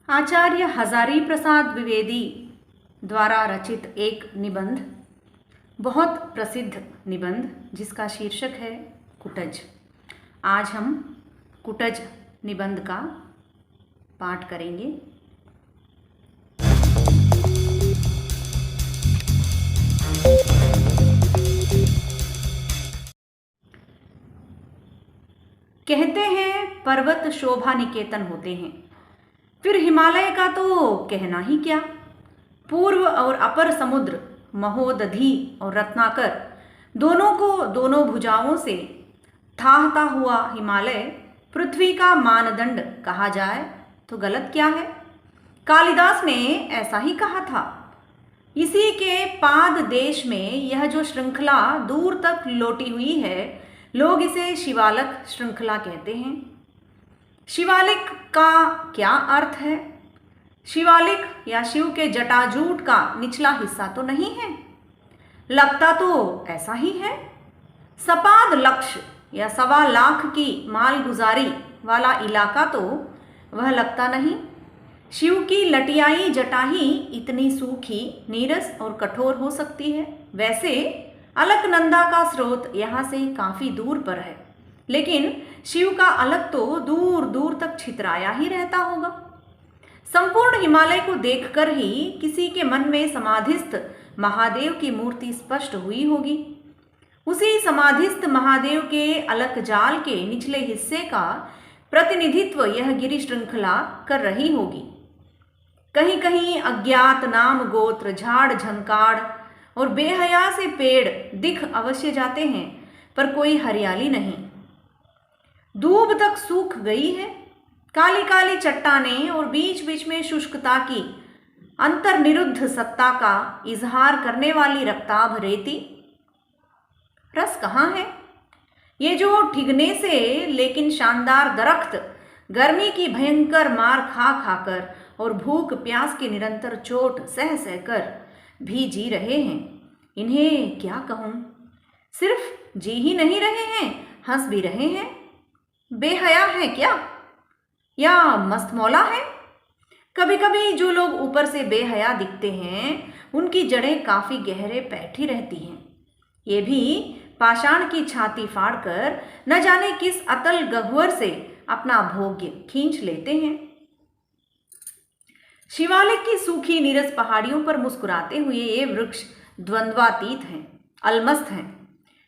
आचार्य हजारी प्रसाद द्विवेदी द्वारा रचित एक निबंध, बहुत प्रसिद्ध निबंध जिसका शीर्षक है कुटज। आज हम कुटज निबंध का पाठ करेंगे। कहते हैं पर्वत शोभा निकेतन होते हैं, फिर हिमालय का तो कहना ही क्या। पूर्व और अपर समुद्र, महोदधि और रत्नाकर, दोनों को दोनों भुजाओं से थाहता हुआ हिमालय पृथ्वी का मानदंड कहा जाए तो गलत क्या है। कालिदास ने ऐसा ही कहा था। इसी के पाद देश में यह जो श्रृंखला दूर तक लोटी हुई है, लोग इसे शिवालक श्रृंखला कहते हैं। शिवालिक का क्या अर्थ है? शिवालिक या शिव के जटाजूट का निचला हिस्सा तो नहीं है, लगता तो ऐसा ही है। सपाद लक्ष्य या 1.25 लाख की मालगुजारी वाला इलाका तो वह लगता नहीं। शिव की लटियाई जटा ही इतनी सूखी, नीरस और कठोर हो सकती है। वैसे अलकनंदा का स्रोत यहाँ से काफी दूर पर है, लेकिन शिव का अलक तो दूर दूर तक छितराया ही रहता होगा। संपूर्ण हिमालय को देखकर ही किसी के मन में समाधिस्थ महादेव की मूर्ति स्पष्ट हुई होगी। उसी समाधिस्थ महादेव के अलक जाल के निचले हिस्से का प्रतिनिधित्व यह गिरि श्रृंखला कर रही होगी। कहीं कहीं अज्ञात नाम गोत्र, झाड़ झंकाड़ और बेहया से पेड़ दिख अवश्य जाते हैं, पर कोई हरियाली नहीं। दूब तक सूख गई है। काली काली चट्टानें और बीच बीच में शुष्कता की अंतर्निरुद्ध सत्ता का इजहार करने वाली रक्ताभ रेती। रस कहाँ है? ये जो ठिगने से लेकिन शानदार दरख्त गर्मी की भयंकर मार खा खाकर और भूख प्यास की निरंतर चोट सह सहकर भी जी रहे हैं, इन्हें क्या कहूँ। सिर्फ जी ही नहीं रहे हैं, हंस भी रहे हैं। बेहया है क्या या मस्तमौला है? कभी कभी जो लोग ऊपर से बेहया दिखते हैं, उनकी जड़ें काफी गहरे बैठी रहती हैं। ये भी पाषाण की छाती फाड़कर न जाने किस अतल गह्वर से अपना भोग्य खींच लेते हैं। शिवालिक की सूखी नीरस पहाड़ियों पर मुस्कुराते हुए ये वृक्ष द्वंद्वातीत हैं, अलमस्त हैं।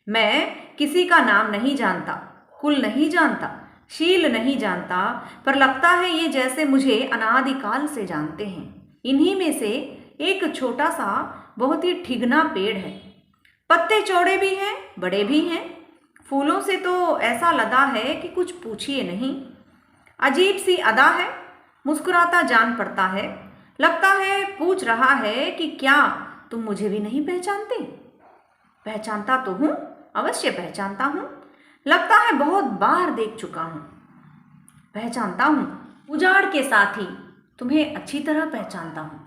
मैं किसी का नाम नहीं जानता, कुल नहीं जानता, शील नहीं जानता, पर लगता है ये जैसे मुझे अनादिकाल से जानते हैं। इन्हीं में से एक छोटा सा बहुत ही ठिगना पेड़ है। पत्ते चौड़े भी हैं, बड़े भी हैं। फूलों से तो ऐसा लदा है कि कुछ पूछिए नहीं। अजीब सी अदा है, मुस्कुराता जान पड़ता है। लगता है पूछ रहा है कि क्या तुम मुझे भी नहीं पहचानते? पहचानता तो हूँ, अवश्य पहचानता हूँ। लगता है बहुत बार देख चुका हूँ। पहचानता हूँ, उजाड़ के साथ ही तुम्हें अच्छी तरह पहचानता हूँ।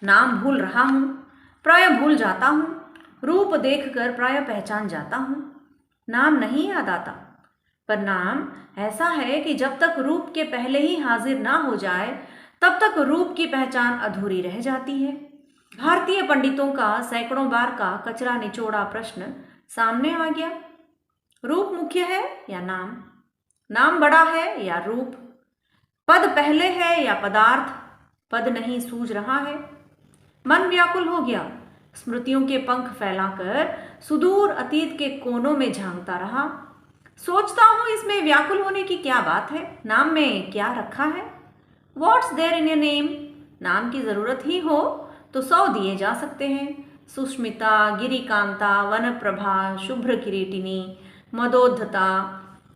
नाम भूल रहा हूँ, प्राय भूल जाता हूँ। रूप देखकर प्राय पहचान जाता हूँ। नाम नहीं याद आता, पर नाम ऐसा है कि जब तक रूप के पहले ही हाजिर ना हो जाए, तब तक रूप की पहचान अधूरी रह जाती है। भारतीय पंडितों का सैकड़ों बार का कचरा निचोड़ा प्रश्न सामने आ गया। रूप मुख्य है या नाम? नाम बड़ा है या रूप? पद पहले है या पदार्थ? पद नहीं सूझ रहा है। मन व्याकुल हो गया। स्मृतियों के पंख फैलाकर सुदूर अतीत के कोनों में झांकता रहा। सोचता हूँ, इसमें व्याकुल होने की क्या बात है? नाम में क्या रखा है? What's there in a name? नाम की जरूरत ही हो तो 100 दिए जा सकते हैं। सुष्मिता, गिरिकांता, वनप्रभा, शुभ्र किरीटिनी, मदोद्धता,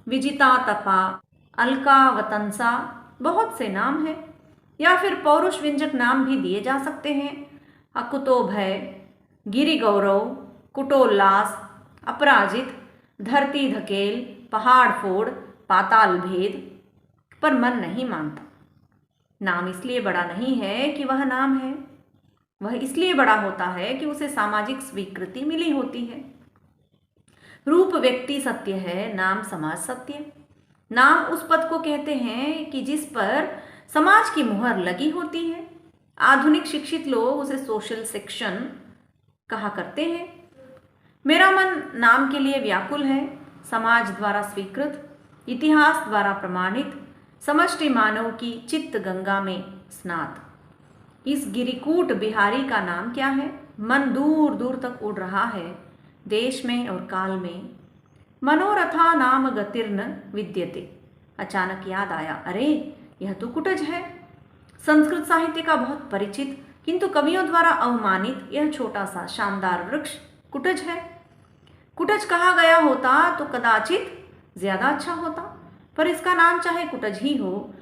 विजिता तपा, अलका वतंसा, बहुत से नाम हैं। या फिर पौरुष व्यंजक नाम भी दिए जा सकते हैं। अकुतो भय, गिरि गौरव, कुटोल्लास, अपराजित, धरती धकेल, पहाड़ फोड़, पाताल भेद। पर मन नहीं मानता। नाम इसलिए बड़ा नहीं है कि वह नाम है, वह इसलिए बड़ा होता है कि उसे सामाजिक स्वीकृति मिली होती है। रूप व्यक्ति सत्य है, नाम समाज सत्य। नाम उस पद को कहते हैं कि जिस पर समाज की मुहर लगी होती है। आधुनिक शिक्षित लोग उसे सोशल सेक्शन कहा करते हैं। मेरा मन नाम के लिए व्याकुल है। समाज द्वारा स्वीकृत, इतिहास द्वारा प्रमाणित, समष्टि मानव की चित्त गंगा में स्नात इस गिरिकूट बिहारी का नाम क्या है? मन दूर दूर तक उड़ रहा है, देश में और काल में। मनोरथा नाम गतिर्न विद्यते। अचानक याद आया, अरे यह तो कुटज है। संस्कृत साहित्य का बहुत परिचित किंतु कवियों द्वारा अवमानित यह छोटा सा शानदार वृक्ष कुटज है। कुटज कहा गया होता तो कदाचित ज्यादा अच्छा होता, पर इसका नाम चाहे कुटज ही हो,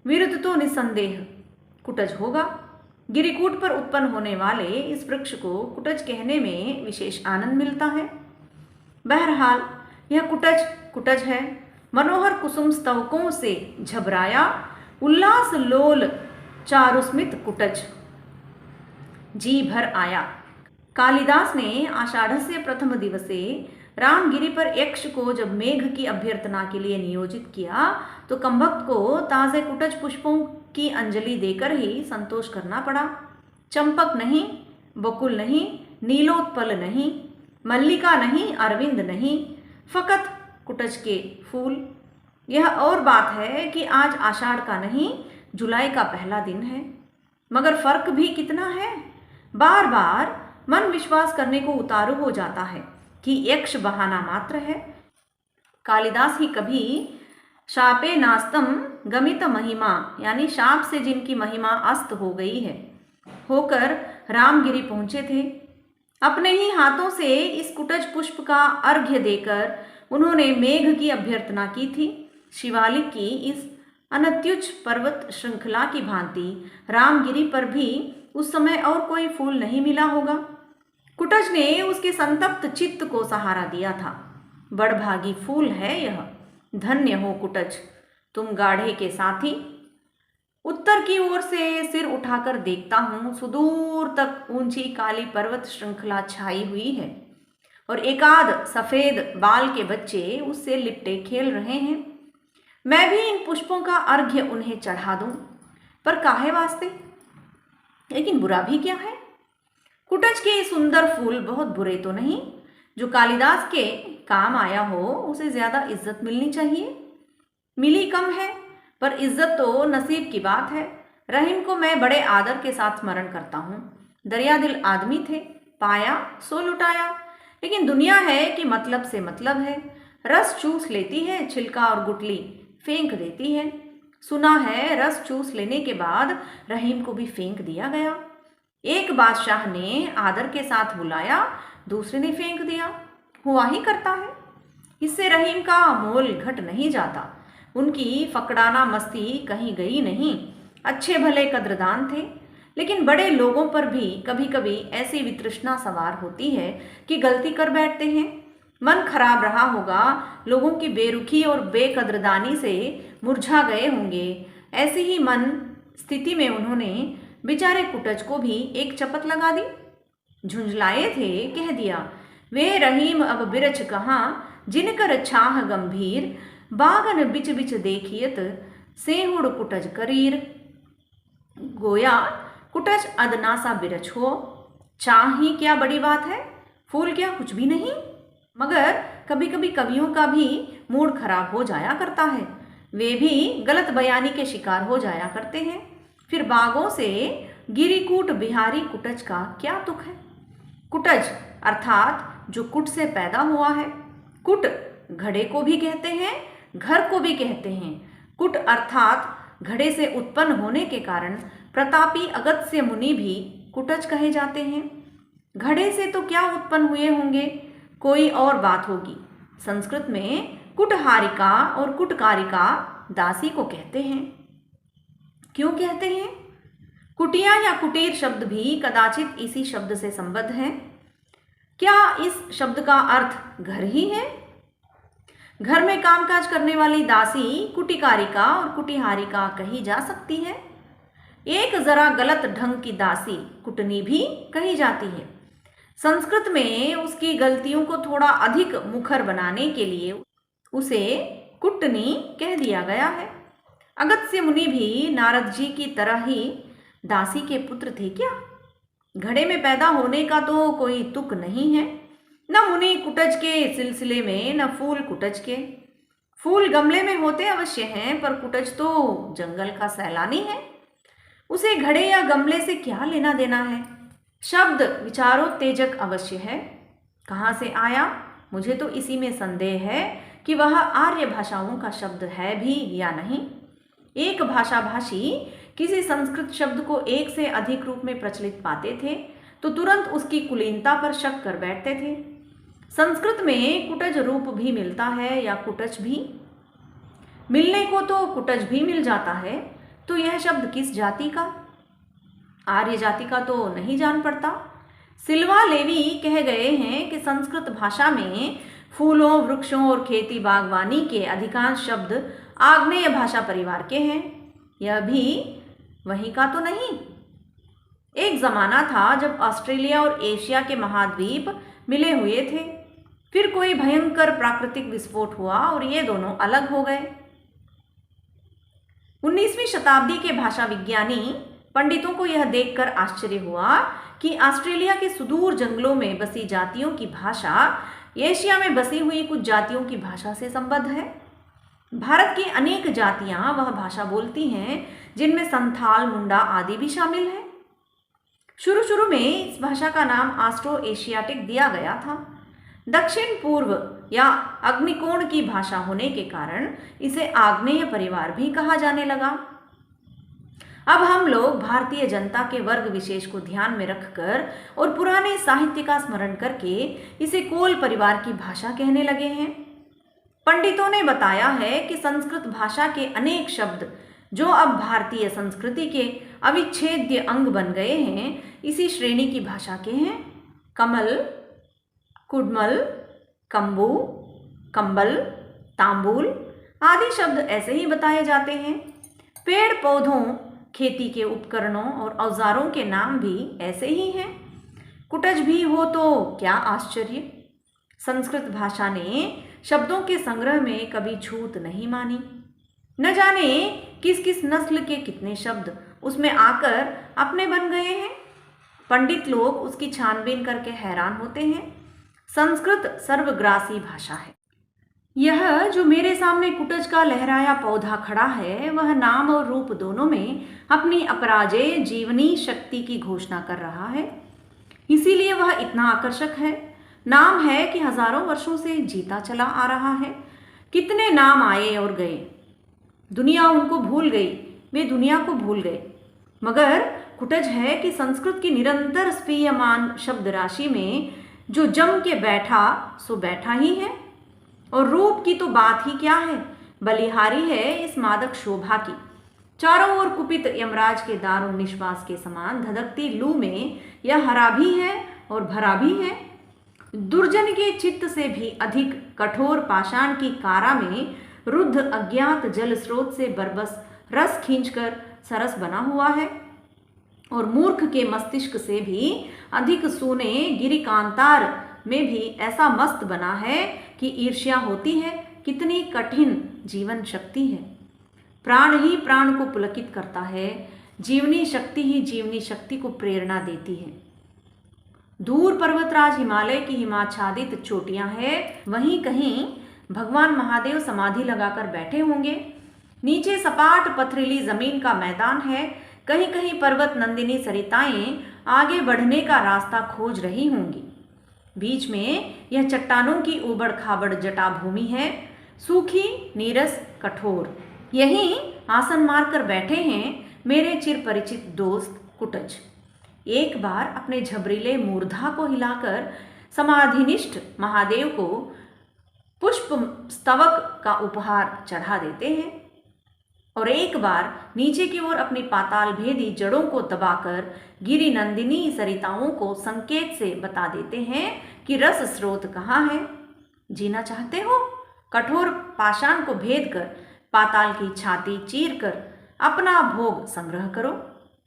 विरुद्ध तो निसंदेह कुटज होगा। गिरिकूट पर उत्पन्न होने वाले इस वृक्ष को कुटज कहने में विशेष आनंद मिलता है। बहरहाल यह कुटज कुटज है। मनोहर कुसुम स्तवकों से झबराया उल्लास लोल चारुस्मित कुटज जी भर आया। कालिदास ने आषाढ़स्य प्रथम दिवसे रामगिरी पर यक्ष को जब मेघ की अभ्यर्थना के लिए नियोजित किया तो कमभक्त को ताजे कुटज पुष्पों की अंजलि देकर ही संतोष करना पड़ा। चंपक नहीं, बकुल नहीं, नीलोत्पल नहीं, मल्लिका नहीं, अरविंद नहीं, फकत कुटज के फूल। यह और बात है कि आज आषाढ़ का नहीं, जुलाई का पहला दिन है, मगर फर्क भी कितना है। बार बार मन विश्वास करने को उतारू हो जाता है कि यक्ष बहाना मात्र है। कालिदास ही कभी शापे नास्तम गमित महिमा, यानी शाप से जिनकी महिमा अस्त हो गई है, होकर रामगिरी पहुंचे थे। अपने ही हाथों से इस कुटज पुष्प का अर्घ्य देकर उन्होंने मेघ की अभ्यर्थना की थी। शिवालिक की इस अनत्युच्च पर्वत श्रृंखला की भांति रामगिरी पर भी उस समय और कोई फूल नहीं मिला होगा। कुटज ने उसके संतप्त चित्त को सहारा दिया था। बड़भागी फूल है यह। धन्य हो कुटज, तुम गाढ़े के साथी। उत्तर की ओर से सिर उठाकर देखता हूं, सुदूर तक ऊंची काली पर्वत श्रृंखला छाई हुई है और एकाध सफेद बाल के बच्चे उससे लिपटे खेल रहे हैं। मैं भी इन पुष्पों का अर्घ्य उन्हें चढ़ा दूं, पर काहे वास्ते? लेकिन बुरा भी क्या है? कुटज के सुंदर फूल बहुत बुरे तो नहीं। जो कालिदास के काम आया हो उसे ज्यादा इज्जत मिलनी चाहिए। मिली कम है, पर इज्जत तो नसीब की बात है। रहीम को मैं बड़े आदर के साथ स्मरण करता हूँ। दरियादिल आदमी थे, पाया सो लुटाया। लेकिन दुनिया है कि मतलब से मतलब है। रस चूस लेती है, छिलका और गुठली फेंक देती है। सुना है रस चूस लेने के बाद रहीम को भी फेंक दिया गया। एक बादशाह ने आदर के साथ बुलाया, दूसरे ने फेंक दिया। हुआ ही करता है। इससे रहीम का मोल घट नहीं जाता। उनकी फकड़ाना मस्ती कहीं गई नहीं। अच्छे भले कद्रदान थे, लेकिन बड़े लोगों पर भी कभी कभी ऐसी वितृष्णा सवार होती है कि गलती कर बैठते हैं। मन खराब रहा होगा, लोगों की बेरुखी और बेकद्रदानी से मुरझा गए होंगे। ऐसी ही मन स्थिति में उन्होंने बेचारे कुटज को भी एक चपत लगा दी। झुंझलाए थे, कह दिया, वे रहीम अब बिरछ कहाँ, जिनकर छाह गंभीर, बागन बिच बिच देखियत, सेहुड़ कुटज करीर। गोया कुटज अदनासा बिरछ हो। छाह ही क्या बड़ी बात है, फूल क्या कुछ भी नहीं। मगर कभी कभी कवियों का भी मूड खराब हो जाया करता है। वे भी गलत बयानी के शिकार हो जाया करते हैं। फिर बागों से गिरिकूट बिहारी कुटज का क्या तुक है? कुटज अर्थात जो कुट से पैदा हुआ है। कुट घड़े को भी कहते हैं, घर को भी कहते हैं। कुट अर्थात घड़े से उत्पन्न होने के कारण प्रतापी अगस्त्य मुनि भी कुटज कहे जाते हैं। घड़े से तो क्या उत्पन्न हुए होंगे, कोई और बात होगी। संस्कृत में कुटहारिका और कुटकारिका दासी को कहते हैं। क्यों कहते हैं? कुटिया या कुटीर शब्द भी कदाचित इसी शब्द से संबद्ध है। क्या इस शब्द का अर्थ घर ही है? घर में कामकाज करने वाली दासी कुटिकारिका और कुटिहारिका कही जा सकती है। एक जरा गलत ढंग की दासी कुटनी भी कही जाती है। संस्कृत में उसकी गलतियों को थोड़ा अधिक मुखर बनाने के लिए उसे कुटनी कह दिया गया है। अगस्त्य मुनि भी नारद जी की तरह ही दासी के पुत्र थे क्या? घड़े में पैदा होने का तो कोई तुक नहीं है। न मुनि कुटज के सिलसिले में, न फूल कुटज के। फूल गमले में होते अवश्य हैं, पर कुटज तो जंगल का सैलानी है। उसे घड़े या गमले से क्या लेना देना है? शब्द विचारोत्तेजक अवश्य है। कहाँ से आया? मुझे तो इसी में संदेह है कि वह आर्य भाषाओं का शब्द है भी या नहीं। एक भाषाभाषी किसी संस्कृत शब्द को एक से अधिक रूप में प्रचलित पाते थे तो तुरंत उसकी कुलीनता पर शक कर बैठते थे। संस्कृत में कुटज रूप भी मिलता है या कुटज भी? मिलने को तो कुटज भी मिल जाता है, तो यह शब्द किस जाति का? आर्य जाति का तो नहीं जान पड़ता। सिल्वा लेवी कह गए हैं कि संस्कृत भाषा में फूलों, वृक्षों और खेती बागवानी के अधिकांश शब्द आग्नेय भाषा परिवार के हैं। यह भी वहीं का तो नहीं। एक जमाना था जब ऑस्ट्रेलिया और एशिया के महाद्वीप मिले हुए थे। फिर कोई भयंकर प्राकृतिक विस्फोट हुआ और ये दोनों अलग हो गए। 19वीं शताब्दी के भाषा विज्ञानी पंडितों को यह देखकर आश्चर्य हुआ कि ऑस्ट्रेलिया के सुदूर जंगलों में बसी जातियों की भाषा एशिया में बसी हुई कुछ जातियों की भाषा से संबद्ध है। भारत की अनेक जातियां वह भाषा बोलती हैं जिनमें संथाल, मुंडा आदि भी शामिल है। शुरू शुरू में इस भाषा का नाम ऑस्ट्रो एशियाटिक दिया गया था। दक्षिण पूर्व या अग्निकोण की भाषा होने के कारण इसे आग्नेय परिवार भी कहा जाने लगा। अब हम लोग भारतीय जनता के वर्ग विशेष को ध्यान में रखकर और पुराने साहित्य का स्मरण करके इसे कोल परिवार की भाषा कहने लगे हैं। पंडितों ने बताया है कि संस्कृत भाषा के अनेक शब्द जो अब भारतीय संस्कृति के अविच्छेद्य अंग बन गए हैं, इसी श्रेणी की भाषा के हैं। कमल, कुडमल, कंबू, कंबल, तांबूल आदि शब्द ऐसे ही बताए जाते हैं। पेड़ पौधों, खेती के उपकरणों और औजारों के नाम भी ऐसे ही हैं। कुटज भी हो तो क्या आश्चर्य। संस्कृत भाषा ने शब्दों के संग्रह में कभी छूत नहीं मानी। न जाने किस किस नस्ल के कितने शब्द उसमें आकर अपने बन गए हैं। पंडित लोग उसकी छानबीन करके हैरान होते हैं। संस्कृत सर्वग्रासी भाषा है। यह जो मेरे सामने कुटज का लहराया पौधा खड़ा है, वह नाम और रूप दोनों में अपनी अपराजेय जीवनी शक्ति की घोषणा कर रहा है। इसीलिए वह इतना आकर्षक है। नाम है कि हजारों वर्षों से जीता चला आ रहा है। कितने नाम आए और गए, दुनिया उनको भूल गई, वे दुनिया को भूल गए। मगर कुटज है कि संस्कृत की निरंतर स्पीयमान शब्द राशि में जो जम के बैठा सो बैठा ही है। और रूप की तो बात ही क्या है, बलिहारी है इस मादक शोभा की। चारों ओर कुपित यमराज के दारुण निश्वास के समान धधकती लू में यह हरा भी है और भरा भी है। दुर्जन के चित्त से भी अधिक कठोर पाषाण की कारा में रुद्ध अज्ञात जल स्रोत से बरबस रस खींचकर सरस बना हुआ है। और मूर्ख के मस्तिष्क से भी अधिक सूने गिरिकांतार में भी ऐसा मस्त बना है कि ईर्ष्या होती है। कितनी कठिन जीवन शक्ति है। प्राण ही प्राण को पुलकित करता है। जीवनी शक्ति ही जीवनी शक्ति को प्रेरणा देती है। दूर पर्वतराज हिमालय की हिमाच्छादित चोटियां हैं, वहीं कहीं भगवान महादेव समाधि लगाकर बैठे होंगे। नीचे सपाट पथरीली जमीन का मैदान है। कहीं कहीं पर्वत नंदिनी सरिताएं आगे बढ़ने का रास्ता खोज रही होंगी। बीच में यह चट्टानों की ऊबड़ खाबड़ जटा भूमि है, सूखी, नीरस, कठोर। यहीं आसन मारकर बैठे हैं मेरे चिर परिचित दोस्त कुटज। एक बार अपने झबरीले मूर्धा को हिलाकर समाधिनिष्ठ महादेव को पुष्प स्तवक का उपहार चढ़ा देते हैं और एक बार नीचे की ओर अपनी पाताल भेदी जड़ों को दबाकर गिरि नंदिनी सरिताओं को संकेत से बता देते हैं कि रस स्रोत कहाँ है। जीना चाहते हो? कठोर पाषाण को भेद कर, पाताल की छाती चीर कर अपना भोग संग्रह करो।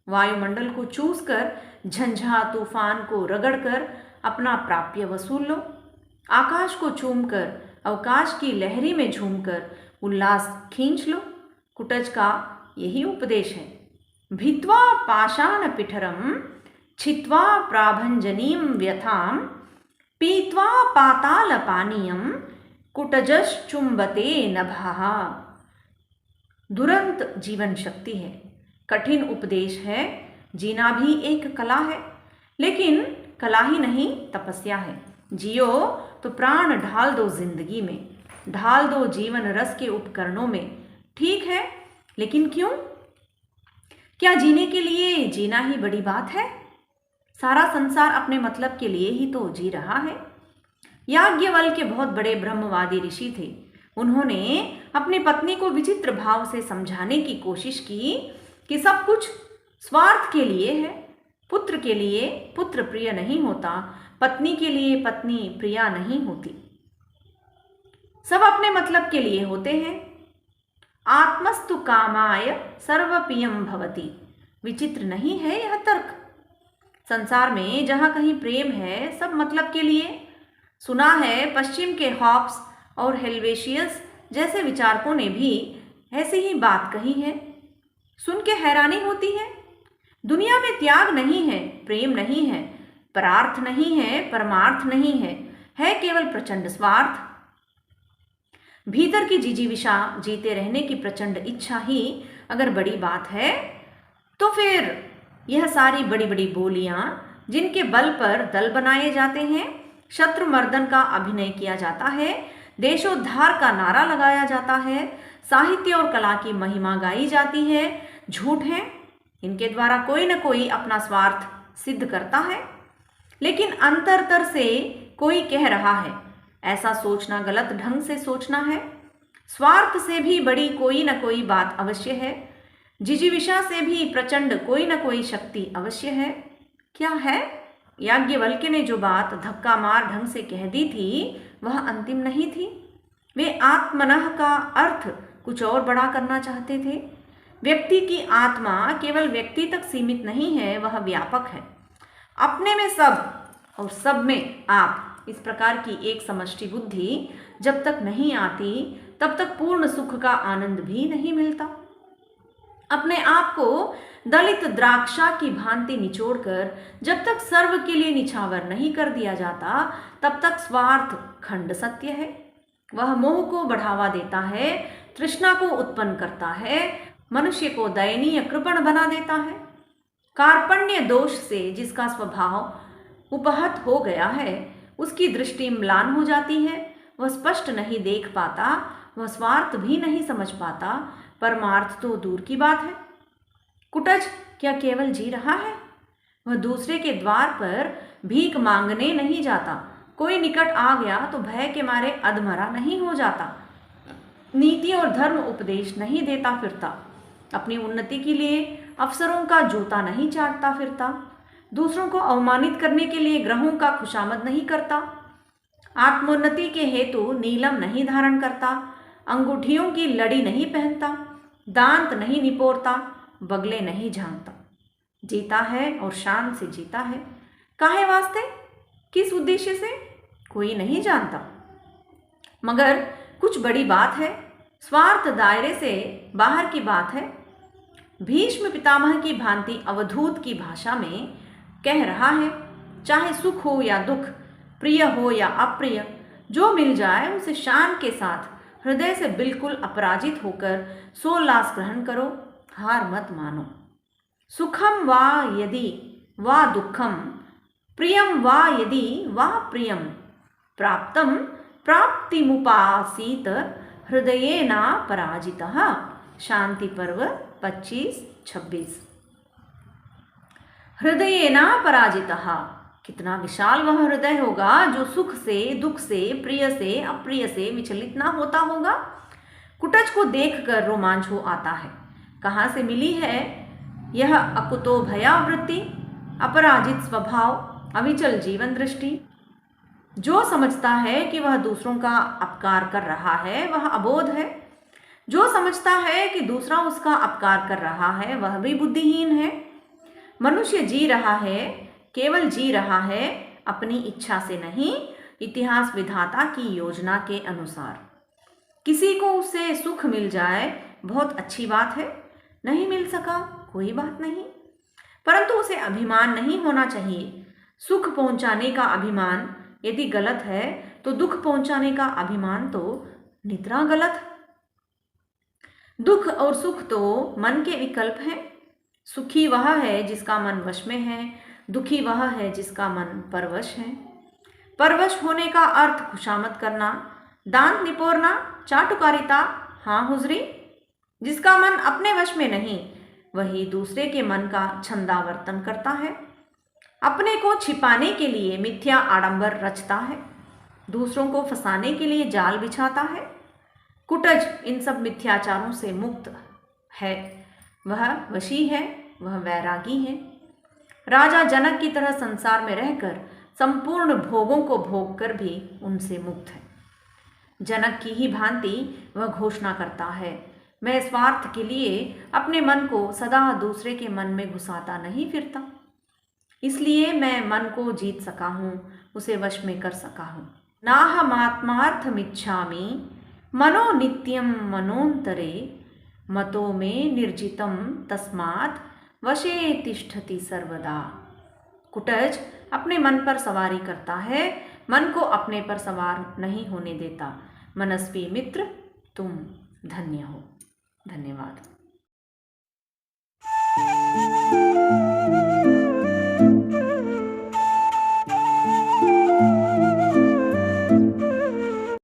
वायुमंडल को चूस कर, झंझा तूफान को रगड़ कर अपना प्राप्य वसूल लो। आकाश को चूमकर, अवकाश की लहरी में झूमकर उल्लास खींच लो। कुटज का यही उपदेश है। भित्वा पाषाण पिठरम छित्वा प्राभंजनीम व्यथाम पीत्वा पाताल पानीयम कुटजश्चुंबते नभः। दुरंत जीवन शक्ति है, कठिन उपदेश है। जीना भी एक कला है, लेकिन कला ही नहीं तपस्या है। जियो तो प्राण ढाल दो जिंदगी में, ढाल दो जीवन रस के उपकरणों में। ठीक है, लेकिन क्यों? क्या जीने के लिए जीना ही बड़ी बात है? सारा संसार अपने मतलब के लिए ही तो जी रहा है। याज्ञवल्क्य बहुत बड़े ब्रह्मवादी ऋषि थे। उन्होंने अपनी पत्नी को विचित्र भाव से समझाने की कोशिश की कि सब कुछ स्वार्थ के लिए है। पुत्र के लिए पुत्र प्रिय नहीं होता, पत्नी के लिए पत्नी प्रिया नहीं होती। सब अपने मतलब के लिए होते हैं। आत्मस्तु कामाय सर्वपियम भवति। विचित्र नहीं है यह तर्क? संसार में जहाँ कहीं प्रेम है, सब मतलब के लिए। सुना है पश्चिम के हॉब्स और हेल्वेशियस जैसे विचारकों ने भी ऐसी ही बात कही है। सुन के हैरानी होती है। दुनिया में त्याग नहीं है, प्रेम नहीं है, परार्थ नहीं है, परमार्थ नहीं है केवल प्रचंड स्वार्थ। भीतर की जिजीविषा, जीते रहने की प्रचंड इच्छा ही अगर बड़ी बात है, तो फिर यह सारी बड़ी बड़ी बोलियां जिनके बल पर दल बनाए जाते हैं, शत्रु मर्दन का अभिनय किया जाता है, देशोद्धार का नारा लगाया जाता है, साहित्य और कला की महिमा गाई जाती है, झूठ है। इनके द्वारा कोई न कोई अपना स्वार्थ सिद्ध करता है, लेकिन अंतरतर से कोई कह रहा है ऐसा सोचना गलत ढंग से सोचना है। स्वार्थ से भी बड़ी कोई न कोई बात अवश्य है, जिजीविषा से भी प्रचंड कोई न कोई शक्ति अवश्य है। क्या है? याज्ञवल्क्य ने जो बात धक्का मार ढंग से कह दी थी वह अंतिम नहीं थी। वे आत्मनः का अर्थ कुछ और बड़ा करना चाहते थे। व्यक्ति की आत्मा केवल व्यक्ति तक सीमित नहीं है, वह व्यापक है। अपने में सब और सब में आप, इस प्रकार की एक समष्टि बुद्धि जब तक नहीं आती तब तक पूर्ण सुख का आनंद भी नहीं मिलता। अपने आप को दलित द्राक्षा की भांति निचोड़कर जब तक सर्व के लिए निछावर नहीं कर दिया जाता तब तक स्वार्थ खंड सत्य है। वह मोह को बढ़ावा देता है, तृष्णा को उत्पन्न करता है, मनुष्य को दयनीय कृपण बना देता है। कार्पण्य दोष से जिसका स्वभाव उपहत हो गया है, उसकी दृष्टि म्लान हो जाती है। वह स्पष्ट नहीं देख पाता, वह स्वार्थ भी नहीं समझ पाता, परमार्थ तो दूर की बात है। कुटज क्या केवल जी रहा है? वह दूसरे के द्वार पर भीख मांगने नहीं जाता। कोई निकट आ गया तो भय के मारे अधमरा नहीं हो जाता। नीति और धर्म उपदेश नहीं देता फिरता। अपनी उन्नति के लिए अफसरों का जूता नहीं चाटता फिरता। दूसरों को अवमानित करने के लिए ग्रहों का खुशामद नहीं करता। आत्मोन्नति के हेतु नीलम नहीं धारण करता। अंगूठियों की लड़ी नहीं पहनता। दांत नहीं निपोरता, बगले नहीं झांकता। जीता है और शान से जीता है। काहे वास्ते? किस उद्देश्य से? कोई नहीं जानता। मगर कुछ बड़ी बात है, स्वार्थ दायरे से बाहर की बात है। भीष्म पितामह की भांति अवधूत की भाषा में कह रहा है, चाहे सुख हो या दुख, प्रिय हो या अप्रिय, जो मिल जाए उसे शान के साथ हृदय से बिल्कुल अपराजित होकर सोल्लास ग्रहण करो, हार मत मानो। सुखम वा यदि वा दुखम, प्रियम वा यदि वा प्रियम, प्राप्तम प्राप्तिमुपासीत हृदयेन पराजितः। शांति पर्व 25-26। हृदयेन पराजितः, कितना विशाल वह हृदय होगा जो सुख से, दुख से, प्रिय से, अप्रिय से विचलित ना होता होगा। कुटज को देखकर रोमांच हो आता है। कहाँ से मिली है यह अकुतो भयावृत्ति, अपराजित स्वभाव, अविचल जीवन दृष्टि? जो समझता है कि वह दूसरों का अपकार कर रहा है वह अबोध है। जो समझता है कि दूसरा उसका अपकार कर रहा है वह भी बुद्धिहीन है। मनुष्य जी रहा है, केवल जी रहा है, अपनी इच्छा से नहीं, इतिहास विधाता की योजना के अनुसार। किसी को उससे सुख मिल जाए, बहुत अच्छी बात है, नहीं मिल सका कोई बात नहीं, परंतु उसे अभिमान नहीं होना चाहिए। सुख पहुंचाने का अभिमान यदि गलत है तो दुख पहुंचाने का अभिमान तो नितरा गलत है। दुख और सुख तो मन के विकल्प हैं। सुखी वह है जिसका मन वश में है, दुखी वह है जिसका मन परवश है। परवश होने का अर्थ खुशामद करना, दांत निपोरना, चाटुकारिता, हाँ हुजरी। जिसका मन अपने वश में नहीं वही दूसरे के मन का छंदावर्तन करता है, अपने को छिपाने के लिए मिथ्या आडंबर रचता है, दूसरों को फंसाने के लिए जाल बिछाता है। कुटज इन सब मिथ्याचारों से मुक्त है, वह वशी है, वह वैरागी है। राजा जनक की तरह संसार में रहकर संपूर्ण भोगों को भोग कर भी उनसे मुक्त है। जनक की ही भांति वह घोषणा करता है, मैं स्वार्थ के लिए अपने मन को सदा दूसरे के मन में घुसाता नहीं फिरता, इसलिए मैं मन को जीत सका हूँ, उसे वश में कर सका हूँ। नाहमात्मार्थमिच्छामि मनो नित्यम मनोन्तरे, मतो में निर्जितम तस्मात् वशे तिष्ठति सर्वदा। कुटज अपने मन पर सवारी करता है, मन को अपने पर सवार नहीं होने देता। मनस्वी मित्र, तुम धन्य हो। धन्यवाद।